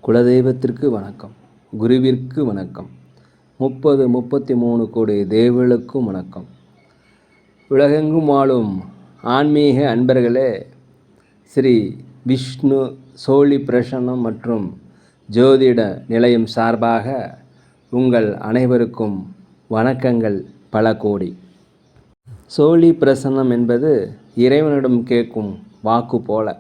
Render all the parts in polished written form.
குலதெய்வத்திற்கு வணக்கம், குருவிற்கு வணக்கம், 33 கோடி தேவர்களுக்கும் வணக்கம். உலகெங்கும் வாழும் ஆன்மீக அன்பர்களே, ஸ்ரீ விஷ்ணு சோழி பிரசன்னம் மற்றும் ஜோதிட நிலையம் சார்பாக உங்கள் அனைவருக்கும் வணக்கங்கள் பல கோடி. சோழி பிரசன்னம் என்பது இறைவனிடம் கேட்கும் வாக்கு போல.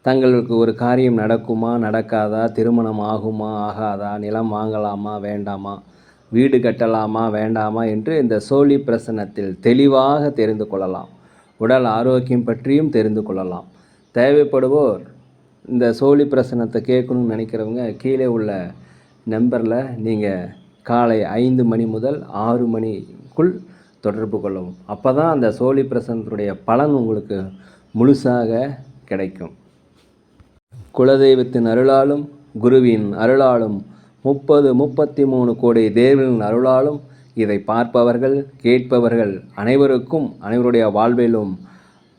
தங்களுக்கு ஒரு காரியம் நடக்குமா நடக்காதா, திருமணம் ஆகுமா ஆகாதா, நிலம் வாங்கலாமா வேண்டாமா, வீடு கட்டலாமா வேண்டாமா என்று இந்த சோழி பிரசன்னத்தில் தெளிவாக தெரிந்து கொள்ளலாம். உடல் ஆரோக்கியம் பற்றியும் தெரிந்து கொள்ளலாம். தேவைப்படுவோர் இந்த சோழி பிரசன்னத்தை கேட்கணும்னு நினைக்கிறவங்க கீழே உள்ள நம்பரில் நீங்கள் காலை 5 மணி முதல் 6 மணிக்குள் தொடர்பு கொள்ளவும். அப்போ தான் அந்த சோழி பிரசன்னத்துடைய பலன் உங்களுக்கு முழுசாக கிடைக்கும். குலதெய்வத்தின் அருளாலும் குருவின் அருளாலும் 33 கோடி தேவர்களின் அருளாலும் இதை பார்ப்பவர்கள் கேட்பவர்கள் அனைவருக்கும் அனைவருடைய வாழ்விலும்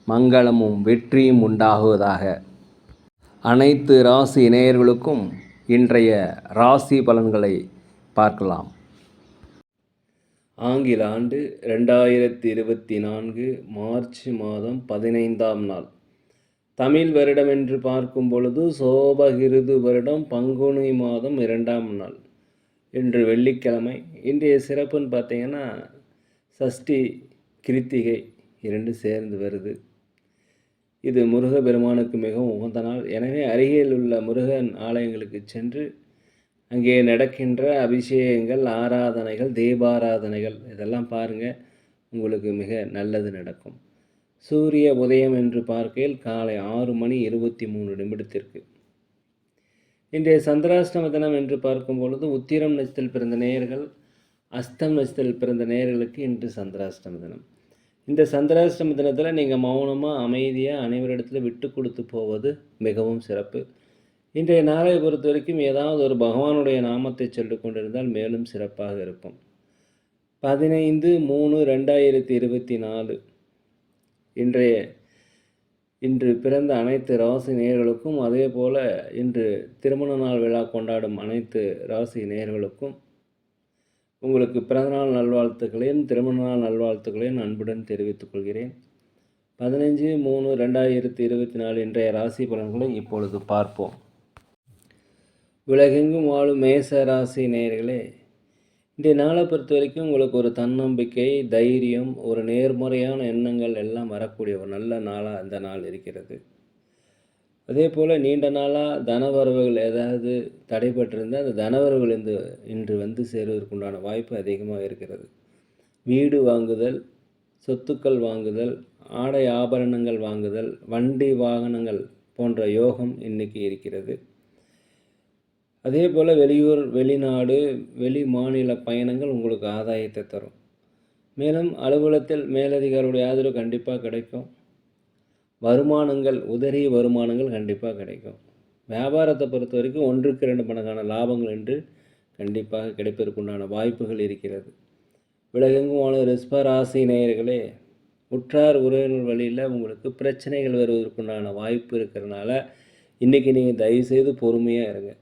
மங்களமும் வெற்றியும் உண்டாகுவதாக. அனைத்து ராசி நேயர்களுக்கும் இன்றைய ராசி பலன்களை பார்க்கலாம். ஆங்கில ஆண்டு 2024 மார்ச் மாதம் 15ஆம் நாள். தமிழ் வருடம் என்று பார்க்கும் பொழுது சோபகிருது வருடம் பங்குனி மாதம் 2ஆம் நாள். இன்று வெள்ளிக்கிழமை. இன்றைய சிறப்புன்னு பார்த்தீங்கன்னா சஷ்டி கிருத்திகை 2 சேர்ந்து வருது. இது முருகப்பெருமானுக்கு மிகவும் உகந்த நாள். எனவே அருகில் உள்ள முருகன் ஆலயங்களுக்கு சென்று அங்கே நடக்கின்ற அபிஷேகங்கள், ஆராதனைகள், தீபாராதனைகள் இதெல்லாம் பாருங்கள், உங்களுக்கு மிக நல்லது நடக்கும். சூரிய உதயம் என்று பார்க்கையில் காலை 6:23 இன்றைய சந்திராஷ்டம தினம் என்று பார்க்கும் பொழுது உத்திரம் நட்சத்திரத்தில் பிறந்த நேயர்கள், அஸ்தம் நட்சத்திரத்தில் பிறந்த நேயர்களுக்கு இன்று சந்திராஷ்டம தினம். இந்த சந்திராஷ்டம தினத்தில் நீங்கள் மௌனமாக அமைதியாக அனைவரிடத்தில் விட்டு கொடுத்து போவது மிகவும் சிறப்பு. இன்றைய நாளை பொறுத்த வரைக்கும் ஏதாவது ஒரு பகவானுடைய நாமத்தை சொல்லி கொண்டிருந்தால் மேலும் சிறப்பாக இருக்கும். 15/3/2024 இன்று பிறந்த அனைத்து ராசி நேயர்களுக்கும், அதே போல் இன்று திருமண நாள் விழா கொண்டாடும் அனைத்து ராசி நேயர்களுக்கும் உங்களுக்கு பிறந்தநாள் நல்வாழ்த்துக்களையும் திருமண நாள் நல்வாழ்த்துக்களையும் அன்புடன் தெரிவித்துக் கொள்கிறேன். 15/3/2024 இன்றைய ராசி பலன்களை இப்பொழுது பார்ப்போம். உலகெங்கும் வாழும் மேச ராசி நேயர்களே, இன்றைய நாளை பொறுத்த வரைக்கும் உங்களுக்கு ஒரு தன்னம்பிக்கை, தைரியம், ஒரு நேர்மறையான எண்ணங்கள் எல்லாம் வரக்கூடிய ஒரு நல்ல நாளாக இந்த நாள் இருக்கிறது. அதே போல் நீண்ட நாளாக தனவரவுகள் ஏதாவது தடைபட்டிருந்தால் அந்த தனவரவுகள் இன்று வந்து சேருவதற்குண்டான வாய்ப்பு அதிகமாக இருக்கிறது. வீடு வாங்குதல், சொத்துக்கள் வாங்குதல், ஆடை ஆபரணங்கள் வாங்குதல், வண்டி வாகனங்கள் போன்ற யோகம் இன்றைக்கி இருக்கிறது. அதே போல் வெளியூர், வெளிநாடு, வெளி மாநில பயணங்கள் உங்களுக்கு ஆதாயத்தை தரும். மேலும் அலுவலகத்தில் மேலதிகாரியுடைய ஆதரவு கண்டிப்பாக கிடைக்கும். வருமானங்கள், உதறி வருமானங்கள் கண்டிப்பாக கிடைக்கும். வியாபாரத்தை பொறுத்த வரைக்கும் 1க்கு 2 மடங்கான லாபங்கள் என்று கண்டிப்பாக கிடைப்பதற்குண்டான வாய்ப்புகள் இருக்கிறது. உலகெங்கும் வாழும் ரிஷப ராசி நேயர்களே, உற்றார் உறவினர் வழியில் உங்களுக்கு பிரச்சனைகள் வருவதற்குண்டான வாய்ப்பு இருக்கிறதுனால இன்றைக்கி நீங்கள் தயவுசெய்து பொறுமையாக இருங்க.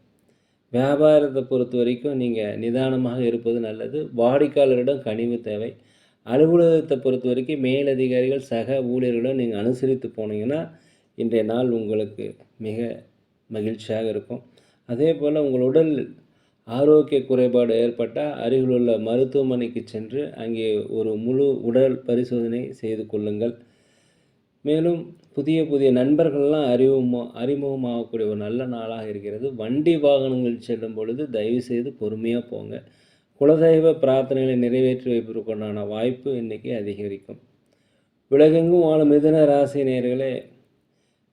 வியாபாரத்தை பொறுத்த வரைக்கும் நீங்கள் நிதானமாக இருப்பது நல்லது. வாடிக்கையாளரிடம் கனிவு தேவை. அலுவலகத்தை பொறுத்த வரைக்கும் மேலதிகாரிகள், சக ஊழியர்களிடம் நீங்கள் அனுசரித்து போனீங்கன்னா இன்றைய நாள் உங்களுக்கு மிக மகிழ்ச்சியாக இருக்கும். அதே போல் உங்கள் உடல் ஆரோக்கிய குறைபாடு ஏற்பட்டால் அருகில் உள்ள மருத்துவமனைக்கு சென்று அங்கே ஒரு முழு உடல் பரிசோதனை செய்து கொள்ளுங்கள். மேலும் புதிய நண்பர்கள்லாம் அறிமுகமாகக்கூடிய ஒரு நல்ல நாளாக இருக்கிறது. வண்டி வாகனங்கள் செல்லும் பொழுது தயவுசெய்து பொறுமையாக போங்க. குலதெய்வ பிரார்த்தனைகளை நிறைவேற்றி வைப்பதற்கான வாய்ப்பு இன்றைக்கி அதிகரிக்கும். உலகெங்கும் வாழும் மிதுன ராசி நேயர்களே,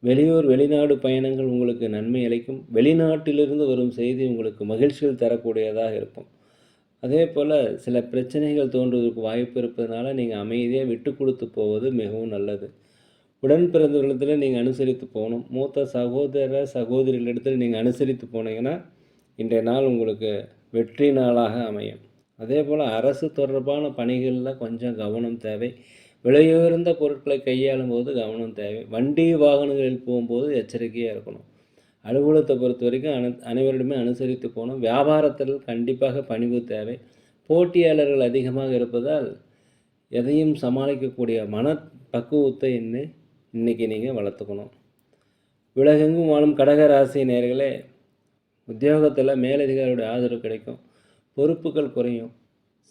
வெளியூர், வெளிநாடு பயணங்கள் உங்களுக்கு நன்மை அளிக்கும். வெளிநாட்டிலிருந்து வரும் செய்தி உங்களுக்கு மகிழ்ச்சிகள் தரக்கூடியதாக இருக்கும். அதே போல் சில பிரச்சனைகள் தோன்றுவதற்கு வாய்ப்பு இருப்பதனால நீங்கள் அமைதியாக விட்டு கொடுத்து போவது மிகவும் நல்லது. உடன் பிறந்தவர்களிடத்தில் நீங்கள் அனுசரித்து போகணும். மூத்த சகோதர சகோதரிகளிடத்தில் நீங்கள் அனுசரித்து போனீங்கன்னா இன்றைய நாள் உங்களுக்கு வெற்றி நாளாக அமையும். அதே போல் அரசு தொடர்பான பணிகளில் கொஞ்சம் கவனம் தேவை. விலையுயர்ந்த பொருட்களை கையாளும் போது கவனம் தேவை. வண்டி வாகனங்களில் போகும்போது எச்சரிக்கையாக இருக்கணும். அலுவலகத்தை பொறுத்த வரைக்கும் அனைவரிடமே அனுசரித்து போகணும். வியாபாரத்தில் கண்டிப்பாக பணிவு தேவை. போட்டியாளர்கள் அதிகமாக இருப்பதால் எதையும் சமாளிக்கக்கூடிய மனப்பக்குவத்தை இன்னைக்கு நீங்கள் வளர்த்துக்கணும். உலகெங்கும் வாழும் கடக ராசி நேயர்களே, உத்தியோகத்தில் மேலதிகாரியுடைய ஆதரவு கிடைக்கும். பொறுப்புகள் குறையும்.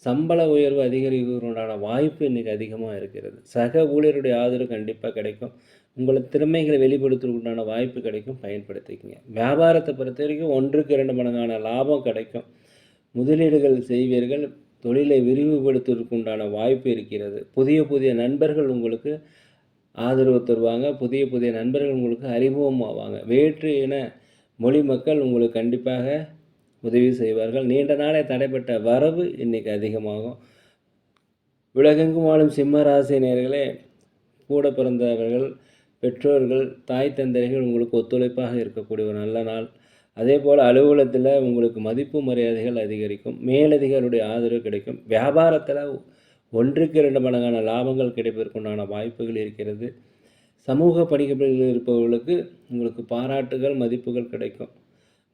சம்பள உயர்வு அதிகரிக்கிறதுக்கான வாய்ப்பு இன்றைக்கி அதிகமாக இருக்கிறது. சக ஊழியருடைய ஆதரவு கண்டிப்பாக கிடைக்கும். உங்களை திறமைகளை வெளிப்படுத்துவதற்குண்டான வாய்ப்பு கிடைக்கும், பயன்படுத்திக்கங்க. வியாபாரத்தை பொறுத்த வரைக்கும் 1க்கு 2 மடங்கான லாபம் கிடைக்கும். முதலீடுகள் செய்வீர்கள். தொழிலை விரிவுபடுத்துவதற்கு உண்டான வாய்ப்பு இருக்கிறது. புதிய புதிய நண்பர்கள் உங்களுக்கு ஆதரவு தருவாங்க. புதிய புதிய நண்பர்கள் உங்களுக்கு அறிமுகமாவாங்க. வேற்று இன மொழி மக்கள் உங்களுக்கு கண்டிப்பாக உதவி செய்வார்கள். நீண்ட நாளே தடைப்பட்ட வரவு இன்றைக்கி அதிகமாகும். உலகெங்கும் வாழும் சிம்ம ராசி நேயர்களே, கூட பிறந்தவர்கள், பெற்றோர்கள், தாய் தந்தைகள் உங்களுக்கு ஒத்துழைப்பாக இருக்கக்கூடிய ஒரு நல்ல நாள். அதே போல் அலுவலகத்தில் உங்களுக்கு மதிப்பு மரியாதைகள் அதிகரிக்கும். மேலதிகாரியுடைய ஆதரவு கிடைக்கும். வியாபாரத்தில் 1க்கு 2 மடங்கான லாபங்கள் கிடைப்பதற்குண்டான வாய்ப்புகள் இருக்கிறது. சமூக பணிகளில் இருப்பவர்களுக்கு உங்களுக்கு பாராட்டுகள், மதிப்புகள் கிடைக்கும்.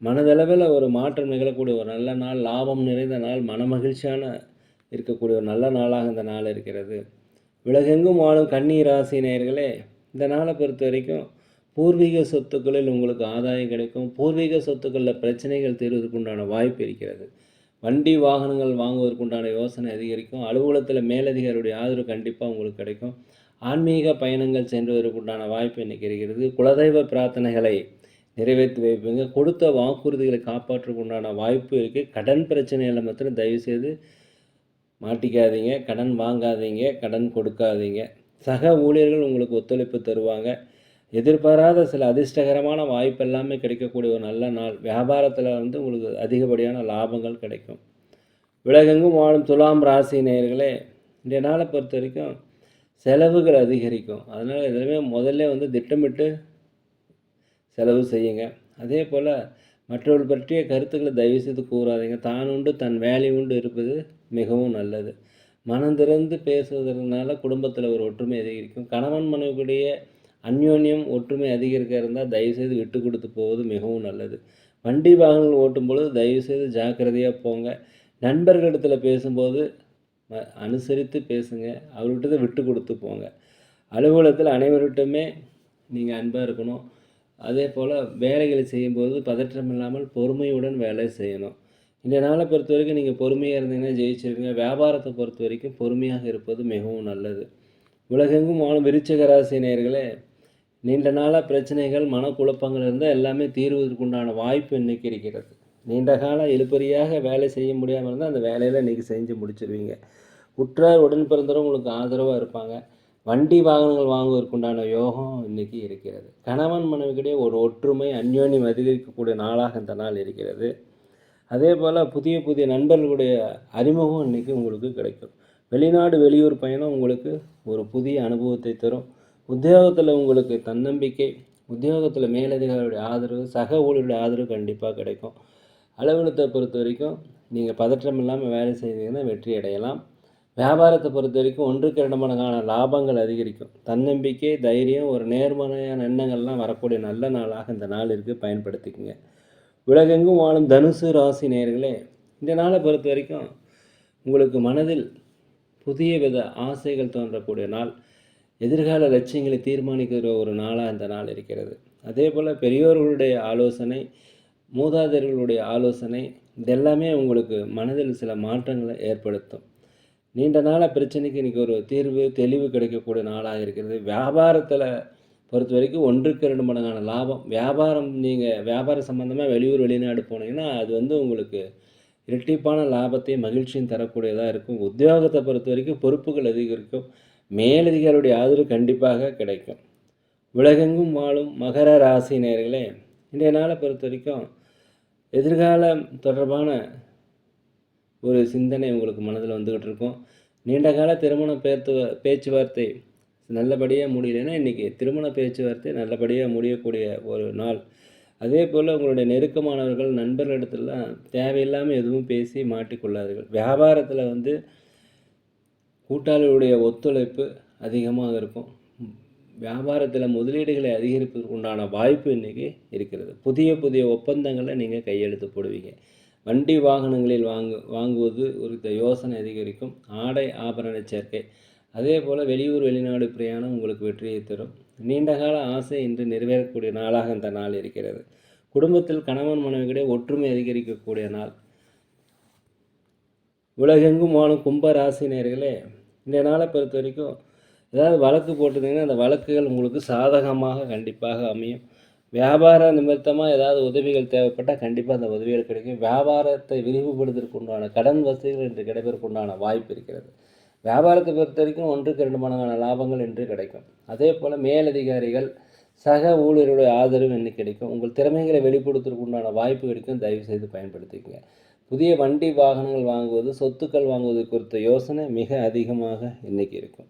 மனதளவில் ஒரு மாற்றம் நிகழக்கூடிய ஒரு நல்ல நாள், லாபம் நிறைந்த நாள், மனமகிழ்ச்சியான இருக்கக்கூடிய ஒரு நல்ல நாளாக இந்த நாள் இருக்கிறது. உலகெங்கும் வாழும் கன்னி ராசி நேயர்களே, இந்த நாளை பொறுத்த வரைக்கும் பூர்வீக சொத்துக்களில் உங்களுக்கு ஆதாயம் கிடைக்கும். பூர்வீக சொத்துக்களில் பிரச்சனைகள் தீர்வதற்குண்டான வாய்ப்பு இருக்கிறது. வண்டி வாகனங்கள் வாங்குவதற்குண்டான யோசனை அதிகரிக்கும். அலுவலகத்தில் மேலதிகாரியுடைய ஆதரவு கண்டிப்பாக உங்களுக்கு கிடைக்கும். ஆன்மீக பயணங்கள் சென்றுவதற்குண்டான வாய்ப்பு இன்றைக்கி இருக்கிறது. குலதெய்வ பிரார்த்தனைகளை நிறைவேற்றி வைப்பீங்க. கொடுத்த வாக்குறுதிகளை காப்பாற்றுவதற்குண்டான வாய்ப்பு இருக்குது. கடன் பிரச்சனைகளை மாத்திரம் தயவுசெய்து மாட்டிக்காதீங்க. கடன் வாங்காதீங்க, கடன் கொடுக்காதீங்க. சக ஊழியர்கள் உங்களுக்கு ஒத்துழைப்பு தருவாங்க. எதிர்பாராத சில அதிர்ஷ்டகரமான வாய்ப்பு எல்லாமே கிடைக்கக்கூடிய ஒரு நல்ல நாள். வியாபாரத்தில் உங்களுக்கு அதிகப்படியான லாபங்கள் கிடைக்கும். உலகெங்கும் வாழும் துலாம் ராசி நேயர்களே, இந்த நாளை பொறுத்த வரைக்கும் செலவுகள் அதிகரிக்கும். அதனால் எதுவுமே முதல்ல திட்டமிட்டு செலவு செய்யுங்க. அதே போல் மற்றவர்கள் பற்றிய கருத்துக்களை தயவுசெய்து கூறாதீங்க. தான் உண்டு தன் வேலை உண்டு இருப்பது மிகவும் நல்லது. மனம் திறந்து பேசுவதனால குடும்பத்தில் ஒரு ஒற்றுமை அதிகரிக்கும். கணவன் மனைவியுடைய அந்யோன்யம் ஒற்றுமை அதிகரிக்க இருந்தால் தயவுசெய்து விட்டு கொடுத்து போவது மிகவும் நல்லது. வண்டி வாகனங்கள் ஓட்டும் பொழுது தயவுசெய்து ஜாக்கிரதையாக போங்க. நண்பர்களிடத்தில் பேசும்போது அனுசரித்து பேசுங்க. அவர்கிட்ட விட்டு கொடுத்து போங்க. அலுவலகத்தில் அனைவர்கிட்டுமே நீங்கள் அன்பாக இருக்கணும். அதே போல் வேலைகளை செய்யும்போது பதற்றம் இல்லாமல் பொறுமையுடன் வேலை செய்யணும். இந்த நாளை பொறுத்த வரைக்கும் நீங்கள் பொறுமையாக இருந்தீங்கன்னா ஜெயிச்சிருக்கீங்க. வியாபாரத்தை பொறுத்த வரைக்கும் பொறுமையாக இருப்பது மிகவும் நல்லது. உலகெங்கும் வாழும் விருச்சிக ராசி நேயர்களே, நீண்ட நாளாக பிரச்சனைகள், மனக்குழப்பங்கள் இருந்தால் எல்லாமே தீர்வதற்குண்டான வாய்ப்பு இன்றைக்கி இருக்கிறது. நீண்ட காலம் இழுபறியாக வேலை செய்ய முடியாமல் இருந்தால் அந்த வேலையில் இன்றைக்கி செஞ்சு முடிச்சிருவீங்க. உற்றார் உடன் பிறந்தவரும் உங்களுக்கு ஆதரவாக இருப்பாங்க. வண்டி வாகனங்கள் வாங்குவதற்குண்டான யோகம் இன்றைக்கி இருக்கிறது. கணவன் மனைவிக்கிடையே ஒரு ஒற்றுமை, அந்யோன்யம் அதிகரிக்கக்கூடிய நாளாக இந்த நாள் இருக்கிறது. அதே போல் புதிய புதிய நண்பர்களுடைய அறிமுகம் இன்றைக்கி உங்களுக்கு கிடைக்கும். வெளிநாடு வெளியூர் பயணம் உங்களுக்கு ஒரு புதிய அனுபவத்தை தரும். உத்தியோகத்தில் உங்களுக்கு தன்னம்பிக்கை, உத்தியோகத்தில் மேலதிகாரியுடைய ஆதரவு, சக ஊழியருடைய ஆதரவு கண்டிப்பாக கிடைக்கும். அலுவலகத்தை பொறுத்த வரைக்கும் நீங்கள் பதற்றம் இல்லாமல் வேலை செய்தீங்கன்னா வெற்றி அடையலாம். வியாபாரத்தை பொறுத்த வரைக்கும் 1க்கு 2 மடங்கான லாபங்கள் அதிகரிக்கும். தன்னம்பிக்கை, தைரியம், ஒரு நேர்மறையான எண்ணங்கள்லாம் வரக்கூடிய நல்ல நாளாக இந்த நாள் இருக்குது, பயன்படுத்திக்கங்க. உலகெங்கும் வாழும் தனுசு ராசி நேயர்களே, இந்த நாளை பொறுத்த வரைக்கும் உங்களுக்கு மனதில் புதிய வித ஆசைகள் தோன்றக்கூடிய நாள். எதிர்கால லட்சியங்களை தீர்மானிக்கிற ஒரு நாளாக இந்த நாள் இருக்கிறது. அதே போல் பெரியோர்களுடைய ஆலோசனை, மூதாதையர்களுடைய ஆலோசனை, இதெல்லாமே உங்களுக்கு மனதில் சில மாற்றங்களை ஏற்படுத்தும். நீண்ட நாளாக பிரச்சனைக்கு இன்றைக்கி ஒரு தீர்வு, தெளிவு கிடைக்கக்கூடிய நாளாக இருக்கிறது. வியாபாரத்தில் பொறுத்த வரைக்கும் 1க்கு 2 மடங்கான லாபம். நீங்கள் வியாபாரம் சம்மந்தமாக வெளியூர் வெளிநாடு போனீங்கன்னா அது உங்களுக்கு இரட்டிப்பான லாபத்தையும் மகிழ்ச்சியும் தரக்கூடியதாக இருக்கும். உத்தியோகத்தை பொறுத்த வரைக்கும் பொறுப்புகள் அதிகரிக்கும். மேலதிகாரியுடைய ஆதரவு கண்டிப்பாக கிடைக்கும். உலகெங்கும் வாழும் மகர ராசி நேயர்களே, இன்றைய நாளை பொறுத்த வரைக்கும் எதிர்காலம் தொடர்பான ஒரு சிந்தனை உங்களுக்கு மனதில் வந்துக்கிட்டு இருக்கும். நீண்ட கால திருமண பேச்சுவார்த்தை நல்லபடியாக முடியலைன்னா இன்றைக்கி திருமண பேச்சுவார்த்தை நல்லபடியாக முடியக்கூடிய ஒரு நாள். அதே போல் உங்களுடைய நெருக்கமானவர்கள், நண்பர்களிடத்துலாம் தேவையில்லாமல் எதுவும் பேசி மாட்டிக்கொள்ளாதீர்கள். வியாபாரத்தில் கூட்டாளிகளுடைய ஒத்துழைப்பு அதிகமாக இருக்கும். வியாபாரத்தில் முதலீடுகளை அதிகரிப்பதற்கு உண்டான வாய்ப்பு இன்றைக்கி இருக்கிறது. புதிய புதிய ஒப்பந்தங்களை நீங்கள் கையெழுத்து போடுவீங்க. வண்டி வாகனங்களில் வாங்குவது குறித்த யோசனை அதிகரிக்கும். ஆடை ஆபரண சேர்க்கை, அதே போல் வெளியூர் வெளிநாடு பிரயாணம் உங்களுக்கு வெற்றியை தரும். நீண்டகால ஆசை இன்று நிறைவேறக்கூடிய நாளாக இந்த நாள் இருக்கிறது. குடும்பத்தில் கணவன் மனைவிக்கிடையே ஒற்றுமை அதிகரிக்கக்கூடிய நாள். உலகெங்கும் வாழும் கும்ப ராசி நேயர்களே, இந்த நாளை பொறுத்த வரைக்கும் ஏதாவது வழக்கு போட்டிருந்தீங்கன்னா அந்த வழக்குகள் உங்களுக்கு சாதகமாக கண்டிப்பாக அமையும். வியாபார நிமித்தமாக ஏதாவது உதவிகள் தேவைப்பட்டால் கண்டிப்பாக அந்த உதவிகள் கிடைக்கும். வியாபாரத்தை விரிவுபடுத்துவதற்கு உண்டான கடன் வசதிகள் இன்று கிடைப்பதற்கு உண்டான வாய்ப்பு இருக்கிறது. வியாபாரத்தை பொறுத்த வரைக்கும் 1க்கு 2 மடங்கான லாபங்கள் இன்று கிடைக்கும். அதே போல் மேலதிகாரிகள் சக ஊழியருடைய ஆதரவு இன்னைக்கு கிடைக்கும். உங்கள் திறமைகளை வெளிப்படுத்துவதற்கு உண்டான வாய்ப்பு கிடைக்கும். தயவு செய்து பயன்படுத்திக்கங்க. புதிய வண்டி வாகனங்கள் வாங்குவது, சொத்துக்கள் வாங்குவது குறித்த யோசனை மிக அதிகமாக இன்றைக்கி இருக்கும்.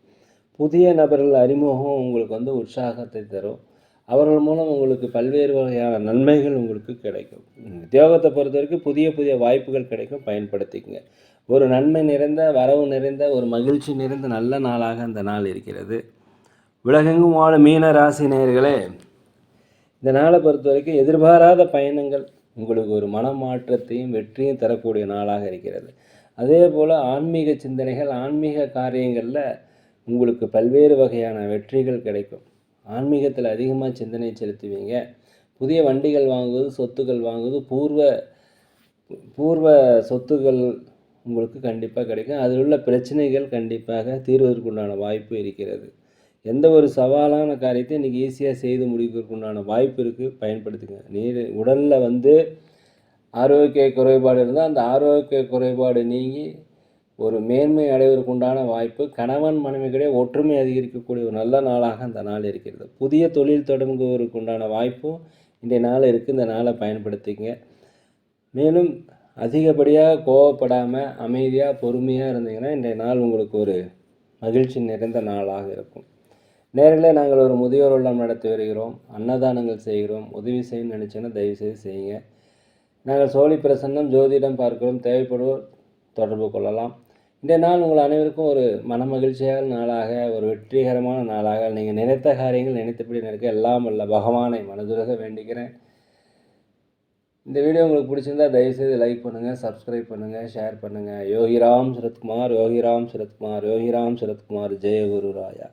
புதிய நபர்கள் அறிமுகம் உங்களுக்கு உற்சாகத்தை தரும். அவர்கள் மூலம் உங்களுக்கு பல்வேறு வகையான நன்மைகள் உங்களுக்கு கிடைக்கும். உத்தியோகத்தை பொறுத்த வரைக்கும் புதிய புதிய வாய்ப்புகள் கிடைக்கும், பயன்படுத்திக்கங்க. ஒரு நன்மை நிறைந்த, வரவு நிறைந்த, ஒரு மகிழ்ச்சி நிறைந்த நல்ல நாளாக அந்த நாள் இருக்கிறது. உலகெங்கும் வாழும் மீன ராசி நேயர்களே, இந்த நாளை பொறுத்த வரைக்கும் எதிர்பாராத பயணங்கள் உங்களுக்கு ஒரு மனமாற்றத்தையும் வெற்றியும் தரக்கூடிய நாளாக இருக்கிறது. அதே போல் ஆன்மீக சிந்தனைகள், ஆன்மீக காரியங்களில் உங்களுக்கு பல்வேறு வகையான வெற்றிகள் கிடைக்கும். ஆன்மீகத்தில் அதிகமாக சிந்தனை செலுத்துவீங்க. புதிய வண்டிகள் வாங்குவது, சொத்துக்கள் வாங்குவது, பூர்வ சொத்துக்கள் உங்களுக்கு கண்டிப்பாக கிடைக்கும். அதில் உள்ள பிரச்சனைகள் கண்டிப்பாக தீர்வதற்குண்டான வாய்ப்பு இருக்கிறது. எந்த ஒரு சவாலான காரியத்தை இன்றைக்கி ஈஸியாக செய்து முடிக்கிறதுக்குண்டான வாய்ப்பு இருக்குது, பயன்படுத்துங்க. உடலில் ஆரோக்கிய குறைபாடு இருந்தால் அந்த ஆரோக்கிய குறைபாடு நீங்கி ஒரு மேன்மை அடைவதற்குண்டான வாய்ப்பு. கணவன் மனைவிக்கிடையே ஒற்றுமை அதிகரிக்கக்கூடிய ஒரு நல்ல நாளாக அந்த நாள் இருக்கிறது. புதிய தொழில் தொடங்குவதற்கு உண்டான வாய்ப்பும் இன்றைய நாள் இருக்குது. இந்த நாளை பயன்படுத்திங்க. மேலும் அதிகப்படியாக கோவப்படாமல் அமைதியாக பொறுமையாக இருந்தீங்கன்னா இன்றைய நாள் உங்களுக்கு ஒரு மகிழ்ச்சி நிறைந்த நாளாக இருக்கும். நேர்களே, நாங்கள் ஒரு முதியோர் இல்லம் நடத்தி வருகிறோம். அன்னதானங்கள் செய்கிறோம். உதவி செய்யணும்னு நினச்சிங்கன்னா தயவுசெய்து செய்யுங்க. நாங்கள் சோழி பிரசன்னம் ஜோதிடம் பார்க்கிறோம். தேவைப்படுவோர் தொடர்பு கொள்ளலாம். இன்றைய நாள் உங்கள் அனைவருக்கும் ஒரு மனமகிழ்ச்சியான நாளாக, ஒரு வெற்றிகரமான நாளாக, நீங்கள் நினைத்த காரியங்கள் நினைத்தபடி நடக்க எல்லாம் வல்ல பகவானை மனதுருக வேண்டிக்கிறேன். இந்த வீடியோ உங்களுக்கு பிடிச்சிருந்தா தயவுசெய்து லைக் பண்ணுங்கள், சப்ஸ்கிரைப் பண்ணுங்கள், ஷேர் பண்ணுங்கள். யோகிராம் சரத்குமார், யோகிராம் சரத்குமார், யோகிராம் சரத்குமார். ஜெய குரு ராயா.